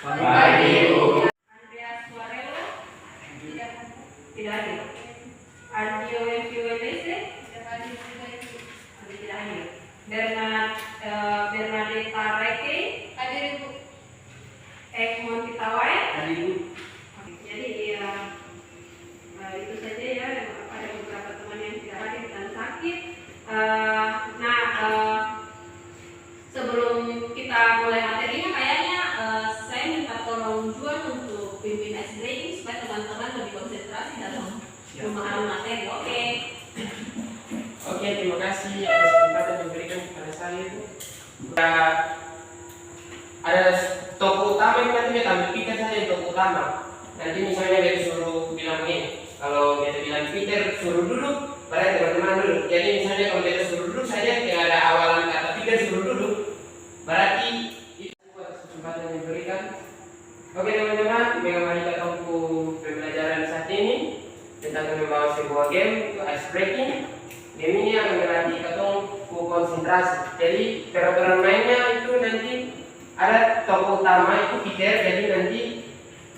Pagi, Ibu. Andreas Suarelo tidak hadir. Andio Enfiwelese tidak hadir. Bernadetta Reke hadir, Ibu. Egmont Pitawai hadir, Ibu. Jadi itu saja ya, ada beberapa teman yang tidak hadir dan sakit. Sebelum kita mulai materinya, kayaknya saya minta tolong Juan untuk pimpin ice breaking supaya teman-teman lebih konsentrasi dalam pemahaman materi. Oke, terima kasih atas kesempatan yang diberikan kepada saya, Ibu. Ada toko utama yang nanti kita ambil Peter saja toko utama. Nanti misalnya dia suruh bilang ini, kalau dia bilang Peter suruh duduk, berarti teman-teman duduk. Jadi misalnya kalau dia suruh duduk saja, tidak ada awalan kata Peter suruh duduk, berarti itu kesempatan yang diberikan. Oke teman-teman, mari kita tempuh pembelajaran saat ini tentang membawa sebuah game itu ice breaking. Game ini akan melatih katong konsentrasi. Jadi peraturan mainnya itu nanti ada tokoh utama itu Peter. Jadi nanti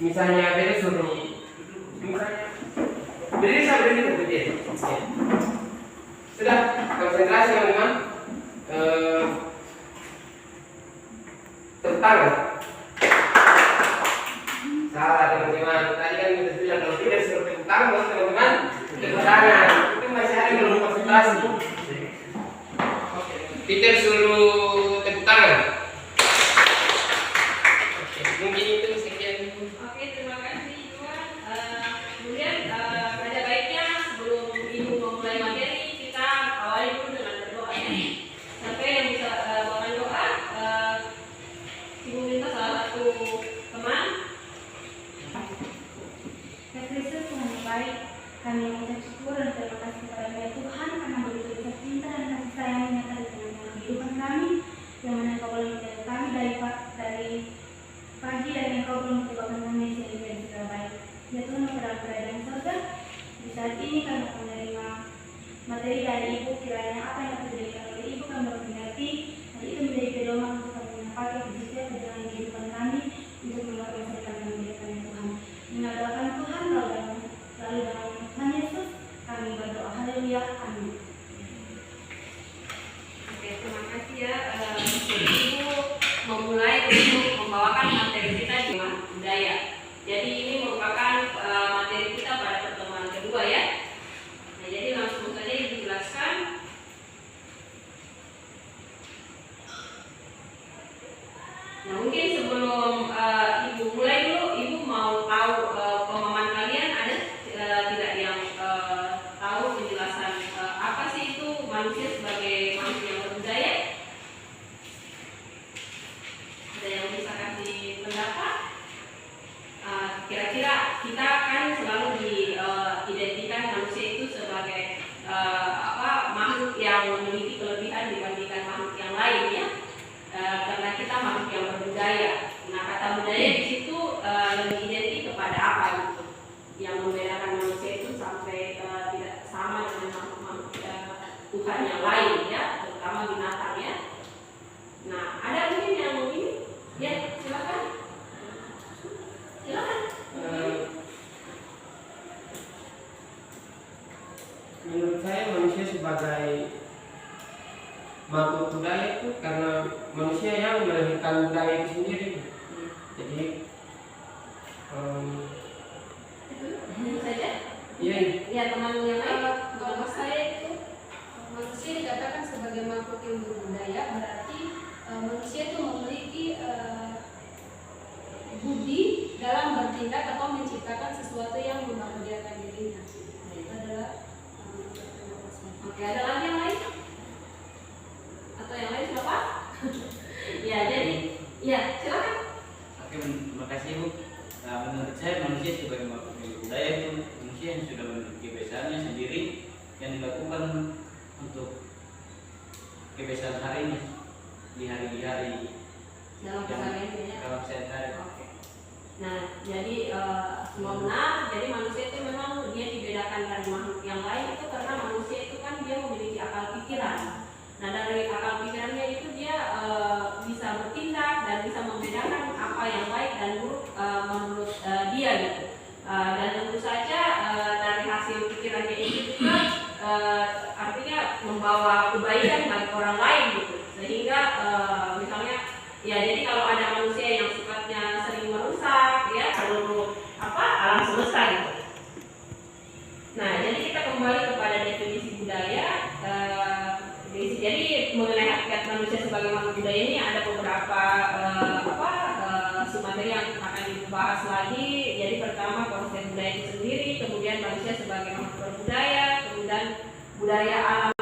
misalnya beda suruh misalnya berdiri saya berdiri Peter. Sudah konsentrasi teman-teman. Tepuk tangan. Salah teman-teman. Tadi kan kita bilang kalau tidak suruh tepuk tangan teman-teman. Tepuk tangan. Itu masih ada yang belum konsentrasi. Peter suruh tepuk tangan. Oke, mungkin itu sekian. Oke, terima kasih Juan. Kemudian ada baiknya sebelum Ibu memulai materi, kita awali dulu dengan berdoa ya. Sampai yang bisa bawakan doa, Ibu minta salah satu teman. Ya Kristus, Tuhan yang baik, kami mengucap syukur dan terima kasih kepada Tuhan karena begitu besar cinta dan kasih sayang yang nyata di tengah-tengah kehidupan kami, yang mana Engkau boleh menjaga kami dari pagi dan Engkau belum menyebabkan kami sehingga segala baik. Ya Tuhan, pada keadaan surga, di saat ini kami akan menerima materi dari Ibu. Kiranya apa yang akan diberikan oleh Ibu kami dapat mengerti, dan itu menjadi pedoman untuk kami pakai di setiap perjalanan kehidupan kami untuk menguatkan kami menjadikan Tuhan. Mengadakan Tuhan lalu dalam Tuhan Yesus kami berdoa. Haleluya, amin. Oke, terima kasih ya. Ibu memulai untuk membawakan materi kita di budaya. Jadi ini merupakan materi kita pada pertemuan kedua ya. Nah, jadi langsung saja dijelaskan. Nah, mungkin sebelum Ibu mulai dulu, Ibu mau tahu pemahaman kalian ada tidak yang tahu penjelasan apa sih itu manusia sebagai manusia yang berbudaya? Ada yang bisa kasih pendapat? Kira-kira kita kan selalu diidentikan manusia itu sebagai makhluk yang memiliki kelebihan dibandingkan makhluk yang lain ya. Karena kita makhluk yang berbudaya. Nah, kata budaya di situ lebih identik kepada apa gitu? Yang membedakan manusia itu sampai tidak sama dengan makhluk-makhluk Tuhan yang lain ya, terutama binatang ya. Nah, ada mungkin yang ini? Ya, silakan. Silakan. Menurut saya manusia sebagai makhluk budaya itu karena manusia yang melahirkan budaya itu sendiri. Jadi Itu saja. iya. Ya, teman yang lain. Kalau saya itu manusia dikatakan sebagai makhluk yang berbudaya, berarti manusia itu memiliki budi dalam bertindak atau menciptakan sesuatu yang membahagiakan dirinya. Itu adalah Oke, ada lagi yang lain? Atau yang lain siapa? Ya, jadi ya, silakan. Oke, terima kasih Bu. Nah, menurut saya manusia sebagai makhluk yang berbudaya itu manusia yang sudah memiliki kebiasaannya sendiri yang dilakukan untuk kebiasaan harinya di hari-hari Dalam keseharian ya. dalam sehari-hari. Oke. Nah, jadi semua benar. Jadi manusia itu memang dia dibedakan dari makhluk yang lain itu karena manusia itu kan dia memiliki akal pikiran. Nah, dari akal pikirannya itu dia bisa bertindak dan bisa membedakan apa yang baik dan buruk. Dan tentu saja dari hasil pikirannya itu juga artinya membawa kebaikan bagi orang lain gitu, sehingga misalnya ya jadi kalau ada manusia yang sifatnya sering merusak ya seluruh alam semesta gitu. Nah, jadi kita kembali kepada definisi budaya. Jadi mengenai hakikat manusia sebagai makhluk budaya ini ada beberapa submateri yang akan dibahas lagi. Jadi pertama konsep budaya itu sendiri, kemudian manusia sebagai makhluk berbudaya, kemudian budaya alam.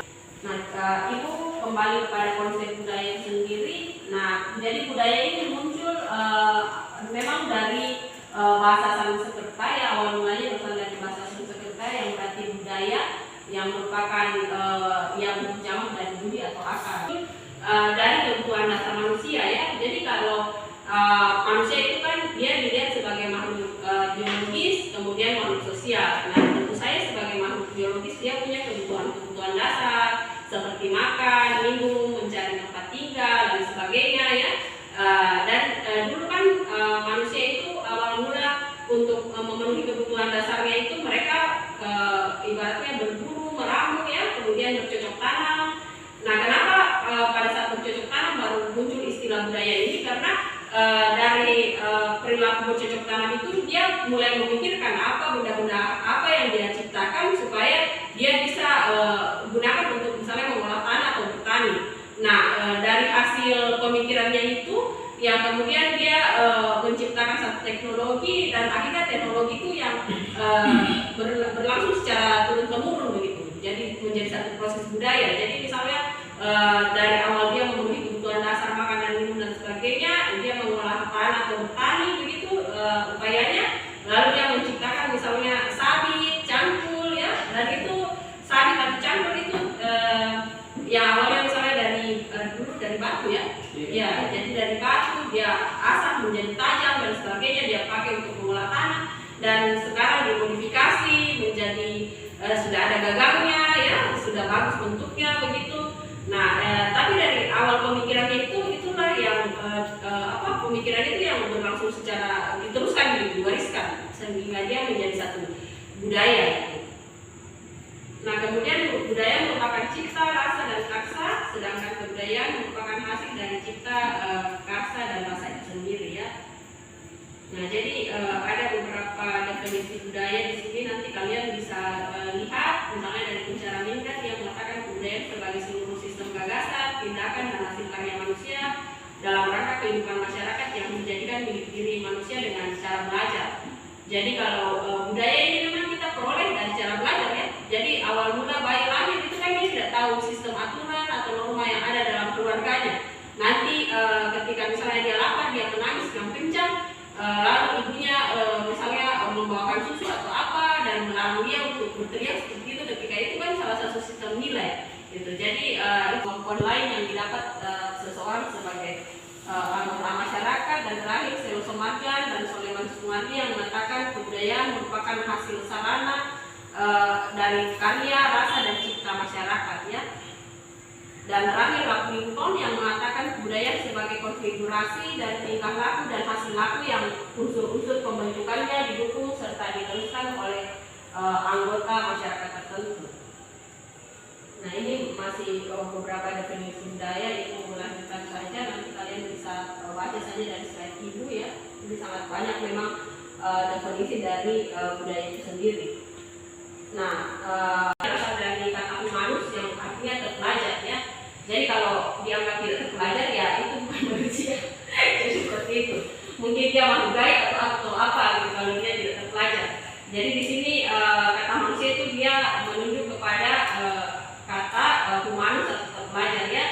Nah, itu kembali kepada konsep budaya itu sendiri. Nah, jadi budaya ini muncul memang dari bahasa Sanskerta ya, awal mulanya berasal dari bahasa Sanskerta yang berarti budaya, yang merupakan yang jamak dari budi atau akar. Dari kebutuhan dasar manusia ya. Jadi kalau manusia itu kan dia dilihat sebagai makhluk biologis, kemudian makhluk sosial. Nah, tentu saya sebagai makhluk biologis dia punya kebutuhan dasar seperti makan, minum, mencari tempat tinggal dan sebagainya ya. Dan dulu kan manusia itu awal mula untuk memenuhi kebutuhan dasarnya itu mereka ibaratnya berburu, meramu ya, kemudian bercocok tanam. Nah, kenapa pada saat bercocok tanam baru muncul istilah budaya ini? Karena dari perilaku bercocok tanam itu dia mulai memikirkan apa benda-benda apa yang dia ciptakan supaya dia bisa gunakan untuk misalnya mengolah tanah atau bertani. Nah, dari hasil pemikirannya itu yang kemudian dia menciptakan satu teknologi, dan akhirnya teknologi itu yang berlangsung secara turun-temurun begitu. Jadi menjadi satu proses budaya. Jadi misalnya dari awal dia memenuhi kebutuhan dasar makan dan minum dan sebagainya, dia mengolah tanah atau bertani begitu upayanya, lalu dia menciptakan misalnya sabit, cangkul ya, dan itu sabit atau cangkul itu yang awalnya misalnya dulu dari batu ya. Ya, jadi dari batu dia asah menjadi tajam dan sebagainya, dia pakai untuk mengolah tanah, dan sekarang dimodifikasi menjadi sudah ada gagangnya ya, sudah bagus bentuknya begitu. Nah, tapi dari awal pemikirannya itulah yang pemikiran itu yang berlangsung secara diteruskan diwariskan sehingga dia menjadi satu budaya gitu. Nah, kemudian budaya merupakan cipta, rasa, dan karsa, sedangkan kebudayaan merupakan hasil dari cipta, karsa, dan rasa itu sendiri ya. Nah, jadi ada beberapa definisi budaya di sini, nanti kalian bisa lihat, misalnya dari Pencara Minggat yang mengatakan kebudayaan sebagai seluruh sistem gagasan, tindakan, dan hasil karya manusia dalam rangka kehidupan masyarakat yang menjadikan milik diri manusia dengan cara belajar. Jadi kalau budaya ini memang kita peroleh dari cara belajar ya. Jadi awal mula bayi lahir itu kan dia tidak tahu sistem aturan atau norma yang ada dalam keluarganya. Nanti ketika misalnya dia lapar, dia menangis dengan kencang, lalu ibunya misalnya membawakan susu atau apa dan melarang dia untuk berteriak seperti itu, ketika itu kan salah satu sistem nilai gitu. Jadi kemampuan lain yang didapat seseorang sebagai anggota masyarakat. Dan terakhir Selosomarjan dan Soleman Sumardi yang mengatakan kebudayaan merupakan hasil sarana dari karya, rasa, dan cipta masyarakat ya. Dan terakhir Lapington yang mengatakan kebudayaan sebagai konfigurasi dari tingkah laku dan hasil laku yang unsur-unsur pembentukannya didukung serta diteruskan oleh anggota masyarakat tertentu. Nah, ini masih beberapa definisi budaya, itu melanjutkan saja, nanti kalian bisa baca saja dari slide ibu ya. Ini sangat banyak memang definisi dari budaya itu sendiri. Nah, berasal dari kata humanus yang artinya terpelajar ya. Jadi kalau dianggap tidak terpelajar ya itu bukan manusia. Jadi seperti itu. Mungkin dia makhluk gaib atau apa gitu kalau dia tidak terpelajar. Jadi di sini kata manusia itu dia menunjuk kepada kata humanus atau terpelajar ya.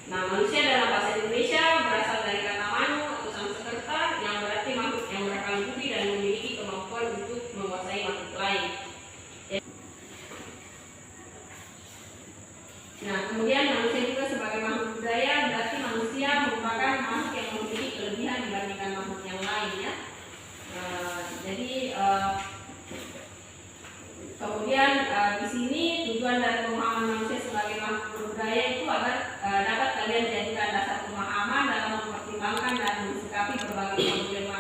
Nah, manusia dalam bahasa Indonesia berasal dari kata manu atau Sanskerta yang berarti makhluk yang berakal budi dan memiliki kemampuan untuk menguasai makhluk lain. Nah, kemudian manusia juga sebagai makhluk budaya berarti manusia merupakan makhluk yang memiliki kelebihan dibandingkan makhluk yang lain ya. Jadi kemudian di sini tujuan dari pemahaman manusia sebagai makhluk berbudaya itu agar dapat kalian jadikan dasar pemahaman dalam mempertimbangkan dan mensikapi berbagai problema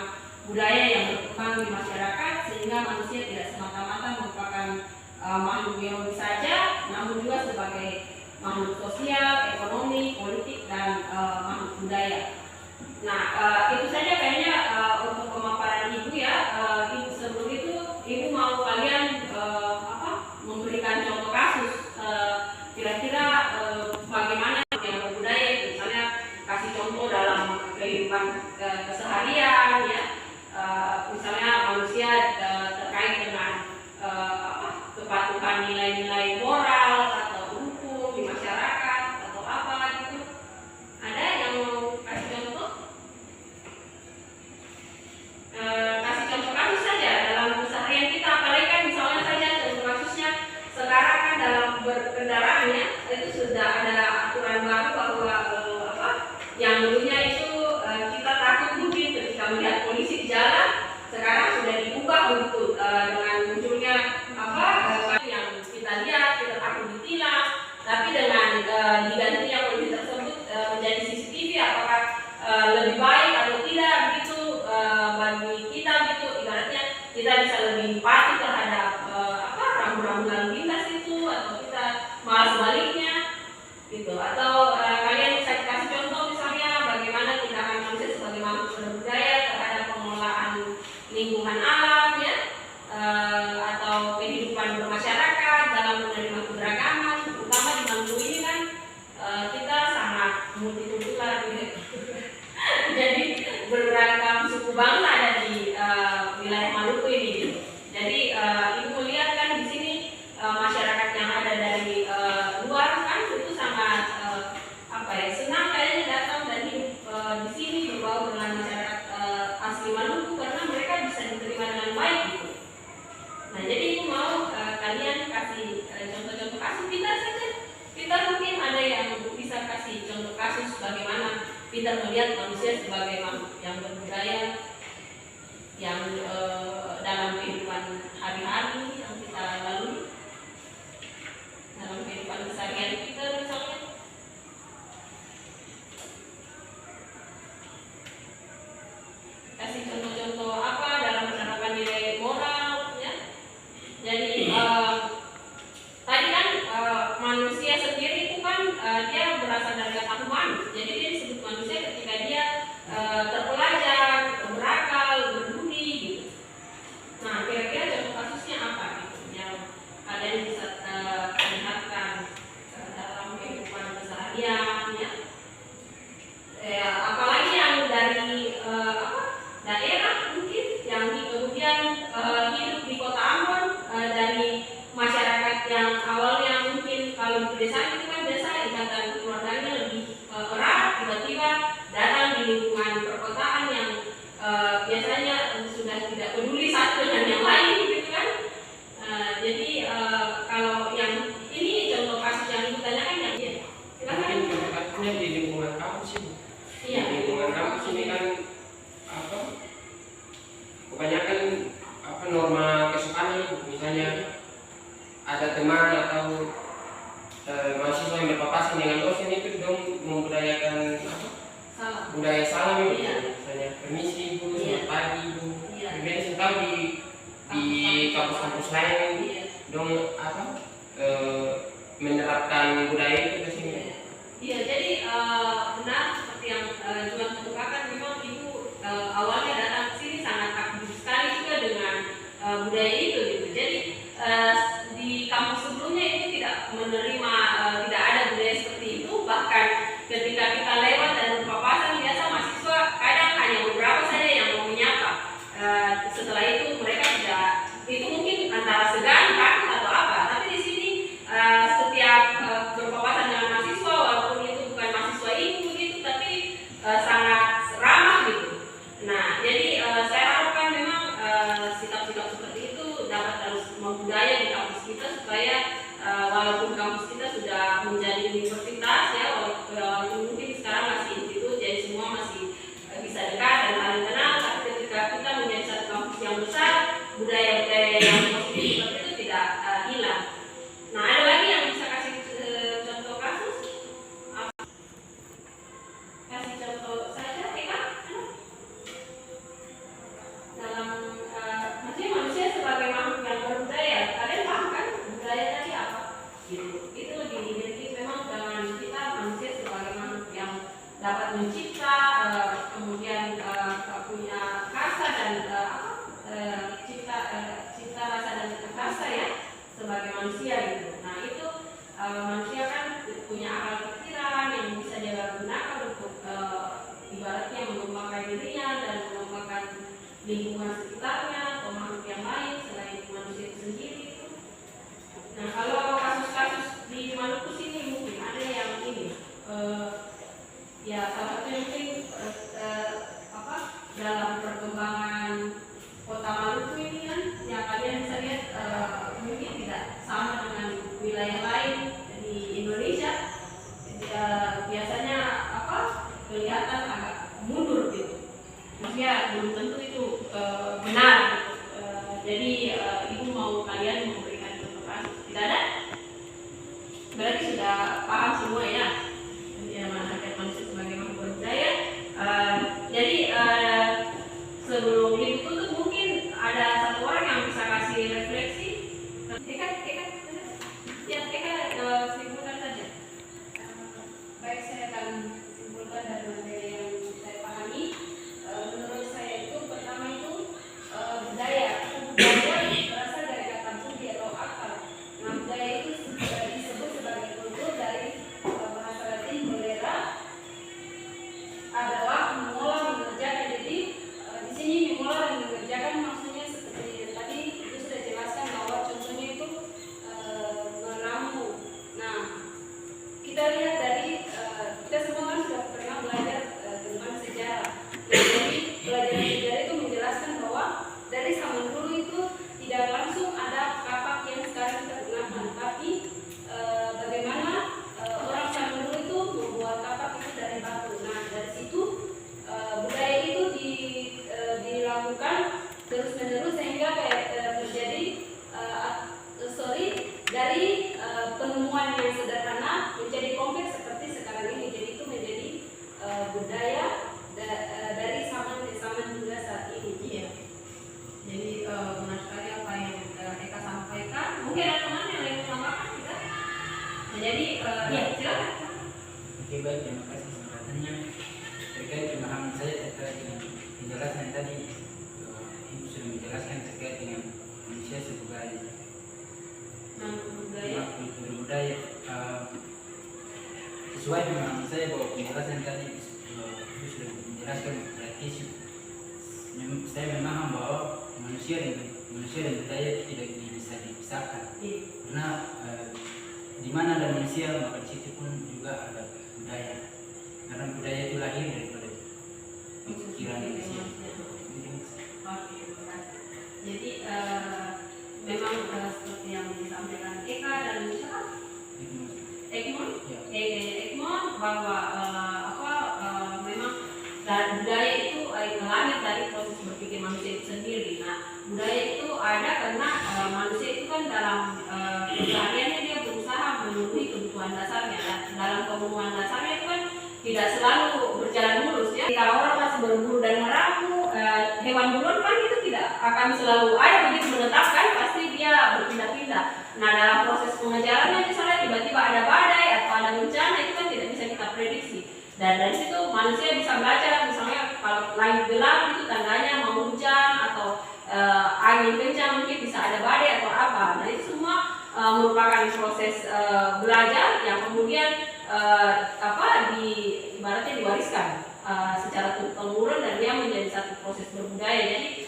budaya yang berkembang di masyarakat, sehingga manusia tidak semata-mata merupakan makhluk biologis saja, namun juga sebagai makhluk sosial, ekonomi, politik, dan makhluk budaya. Nah, itu saja kayaknya untuk pemaparan Ibu ya. Ibu sebelum itu Ibu mau kalian memberikan contoh kasus kira-kira bagaimana yang berbudaya itu, misalnya kasih contoh dalam kehidupan keseharian ya. Misalnya manusia terkait dengan kepatuhan nilai-nilai moral atau hukum di masyarakat atau apa gitu. Ada yang mau kasih contoh? Kasih contoh kasus saja dalam keseharian kita, apalagi kan misalnya saja contoh kasusnya sekarang kan dalam berkendaraan ya, itu sudah ada aturan baru bahwa yang dulunya itu kita takut mungkin ketika melihat polisi di jalan, sekarang sudah diubah begitu dengan munculnya yang kita lihat kita takut ditilang, tapi dengan digantinya polisi tersebut menjadi CCTV, apakah lebih baik atau tidak begitu bagi kita gitu, ibaratnya kita bisa lebih patuh terhadap rambu-rambu lalu lintas itu, atau kita malah sebaliknya gitu. Atau kalian bisa kasih contoh misalnya bagaimana tindakan manusia sebagai makhluk berbudaya terhadap pengelolaan lingkungan alam ya, atau kehidupan bermasyarakat dalam menerima keberagaman, terutama di Maluku ini kan kita sangat multikultural gitu. Jadi beragam suku bangsa ada di wilayah Maluku ini gitu. Jadi Ibu lihat kan di sini masyarakat yang ada dari luar kan itu sangat senang kayaknya datang dan hidup di sini, berbaur dengan masyarakat asli Maluku karena mereka bisa diterima dengan baik gitu. Nah, jadi Ibu mau kalian kasih contoh-contoh kasus Peter saja. Peter mungkin ada yang bisa kasih contoh kasus bagaimana Peter melihat manusia sebagai makhluk yang berbudaya, yang dalam kehidupan hari-hari yang kita lalui, dalam kehidupan keseharian kita misalnya. Kasih contoh-contoh apa dalam penerapan nilai moral ya. Jadi tadi kan manusia sendiri itu kan dia berasal dari kata humanus. Jadi dia disebut manusia ketika dia terpelajar, berakal, berbudi gitu. Nah, kira-kira contoh kasusnya apa gitu yang kalian bisa lihatkan dalam kehidupan keseharian ya. Apalagi yang dari daerah mungkin yang kemudian hidup di kota Ambon, dari masyarakat yang awalnya mungkin kalau di desa itu kan biasa ikatan keluarganya lebih erat, tiba-tiba datang di lingkungan perkotaan yang biasanya sudah tidak peduli satu dengan yang lain gitu kan. Jadi kalau yang ini contoh kasus yang Ibu tanyakan yang dia silakan. Mungkin contoh kasusnya di lingkungan kampus sih. Iya. Di lingkungan kampus ini kan kebanyakan norma kesukaan itu, misalnya ada teman atau mahasiswa yang berpapasan dengan dosen itu dong membudayakan Salah. budaya salam itu, Iya. misalnya permisi ibu, Iya. selamat pagi ibu. Iya. Kemudian saya tahu di kampus-kampus lain Iya. dong menerapkan budaya itu ke sini. Iya, jadi benar seperti yang Juan kemukakan, memang Ibu awalnya datang ke sini sangat aktif sekali juga dengan budaya itu gitu. Jadi di kampus sebelumnya itu tidak menerima, tidak ada budaya seperti itu. Bahkan ketika kita lewat dan berpapasan, biasa mahasiswa kadang hanya beberapa saja yang mau menyapa. Setelah itu mereka tidak, itu mungkin antara segan, takut atau apa. Tapi di sini setiap berpapasan dengan mahasiswa, walaupun itu bukan mahasiswa Ibu gitu, tapi sangat ramah gitu. Nah, jadi saya harapkan memang sikap-sikap seperti itu dapat terus membudaya di kampus kita, supaya walaupun kampus kita sudah menjadi universitas ya, walaupun mungkin sekarang masih institut, jadi semua masih bisa dekat dan saling kenal, tapi ketika kita menjadi satu kampus yang besar, budaya-budaya yang positif seperti itu tidak hilang. Nah, ada lagi yang bisa kasih contoh kasus? Kasih contoh saja, Eka? Dalam maksudnya manusia sebagai makhluk sebagai manusia gitu. Nah itu manusia kan punya akal pikiran yang bisa dia gunakan untuk ibaratnya mengembangkan dirinya dan mengembangkan lingkungan sekitarnya atau makhluk yang lain selain manusia itu sendiri. Nah kalau kasus-kasus di Maluku sini mungkin ada yang ini ya salah satunya mungkin dalam perkembangan kota Maluku ini kan yang kalian bisa lihat mungkin tidak sama dengan wilayah lain di Indonesia. Biasanya kelihatan agak mundur gitu. Maksudnya belum tentu itu benar gitu. Jadi ibu mau kalian memberikan contoh kasus tidak ada? Berarti sudah paham semua ya hakikat manusia sebagai makhluk berbudaya. Jadi sebelum ibu tutup mungkin ada satu orang yang bisa kasih refleksi. Eka simpulkan saja. Baik, saya akan simpulkan dari materi yang saya pahami. Menurut saya itu pertama itu budaya berasal dari kata budi atau akal. Nah, budaya itu disebut sebagai kultur dari bahasa Latin bolera, adalah mengolah, mengerjakan. Jadi di sini mengolah dan mengerjakan maksudnya seperti yang tadi itu sudah jelaskan bahwa contohnya itu meramu. Nah, kita lihat dari kita semua kan sudah pernah belajar tentang sejarah. Jadi pelajaran sejarah itu menjelaskan bahwa dari zaman dulu itu tidak langsung ada kapak yang sekarang kita gunakan, tapi bagaimana orang zaman dulu itu membuat kapak itu dari batu. Nah, dari situ budaya itu dilakukan terus menerus sehingga terjadi dari penemuan yang sederhana menjadi kompleks seperti sekarang ini. Jadi itu menjadi budaya dari zaman ke zaman hingga saat ini. Iya. Jadi benar sekali apa yang Eka sampaikan. Mungkin ada teman yang lain menambahkan tidak? Nah, jadi ya silakan. Oke, baik, terima kasih singkatannya terkait pemahaman saya terkait dengan penjelasan tadi. Ibu sudah menjelaskan terkait dengan manusia sebagai makhluk berbudaya. Sesuai pemahaman saya bahwa penjelasan tadi Ibu sudah menjelaskan berarti saya memaham bahwa manusia dan budaya itu tidak bisa dipisahkan. Karena di mana ada manusia maka di situ pun juga ada budaya. Karena budaya itu lahir daripada pikiran manusia. Jadi memang seperti yang disampaikan Eka dan siapa? Egmont bahwa memang budaya itu lahir dari proses berpikir manusia itu sendiri. Nah, budaya itu ada karena manusia itu kan dalam kesehariannya dia berusaha memenuhi kebutuhan dasarnya. Dan dalam kebutuhan dasarnya itu kan tidak selalu berjalan mulus ya. Kalau orang masih berburu dan meramu, hewan buruan kan itu tidak akan selalu ada, begitu menetapkan pasti dia berpindah-pindah. Nah, dalam proses pengejarannya misalnya tiba-tiba ada badai atau ada bencana, itu kan tidak bisa kita prediksi. Dan dari situ manusia bisa belajar, misalnya kalau langit gelap itu tandanya mau hujan atau angin kencang, mungkin bisa ada badai atau apa. Nah, itu semua merupakan proses belajar yang kemudian ibaratnya diwariskan secara turun-temurun dan dia menjadi satu proses berbudaya. Jadi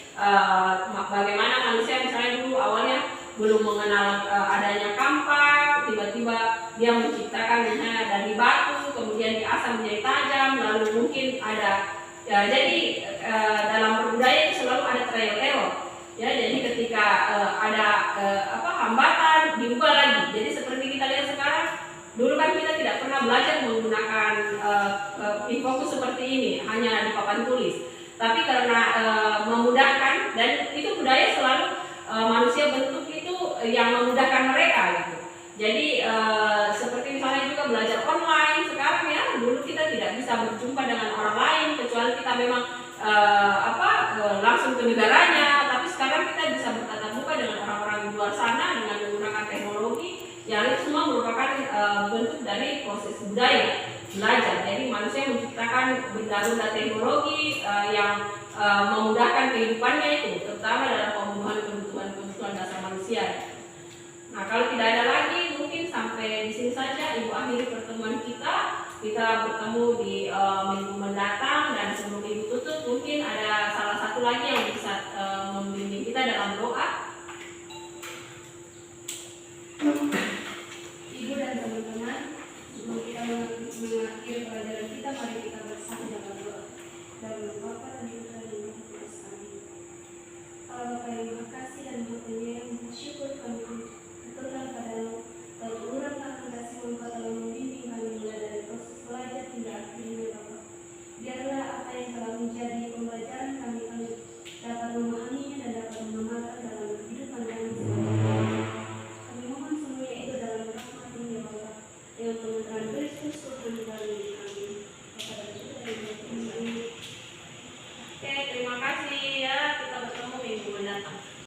bagaimana manusia misalnya dulu awalnya belum mengenal adanya kampak, tiba-tiba dia menciptakan misalnya dari batu, kemudian diasah menjadi tajam, lalu mungkin ada jadi dalam berbudaya itu selalu ada trial error. Ya, jadi ketika ada hambatan diubah lagi. Jadi seperti kita lihat sekarang, dulu kan kita tidak pernah belajar menggunakan infokus seperti ini, hanya di papan tulis. Tapi karena memudahkan, dan itu budaya selalu manusia bentuk itu yang memudahkan mereka gitu. Jadi seperti misalnya juga belajar online sekarang ya, dulu kita tidak bisa berjumpa dengan orang lain kecuali kita memang langsung ke negaranya. Tapi sekarang kita bisa bertatap muka dengan orang-orang di luar sana dengan menggunakan teknologi. Yang itu semua merupakan bentuk dari proses budaya belajar. Jadi manusia menciptakan benda-benda teknologi yang memudahkan kehidupannya itu, terutama dalam pemenuhan kebutuhan dasar manusia. Nah, kalau tidak ada lagi, mungkin sampai di sini saja Ibu akhiri pertemuan kita. Kita bertemu di minggu mendatang, dan sebelum Ibu tutup, mungkin ada salah satu lagi yang bisa membimbing kita dalam doa. Ibu dan teman-teman, sebelum kita mengakhiri pelajaran kita, mari kita bersama dalam doa. Dalam nama Bapa dan Putra dan Roh Kudus. Amin. Allah Bapa yang Maha Kasih dan Maha Penyayang, bersyukur kami aturkan padamu, dan urang akan kasih Engkau telah membimbing kami mulai dari proses belajar hingga akhirnya Bapa. Biarlah apa yang telah menjadi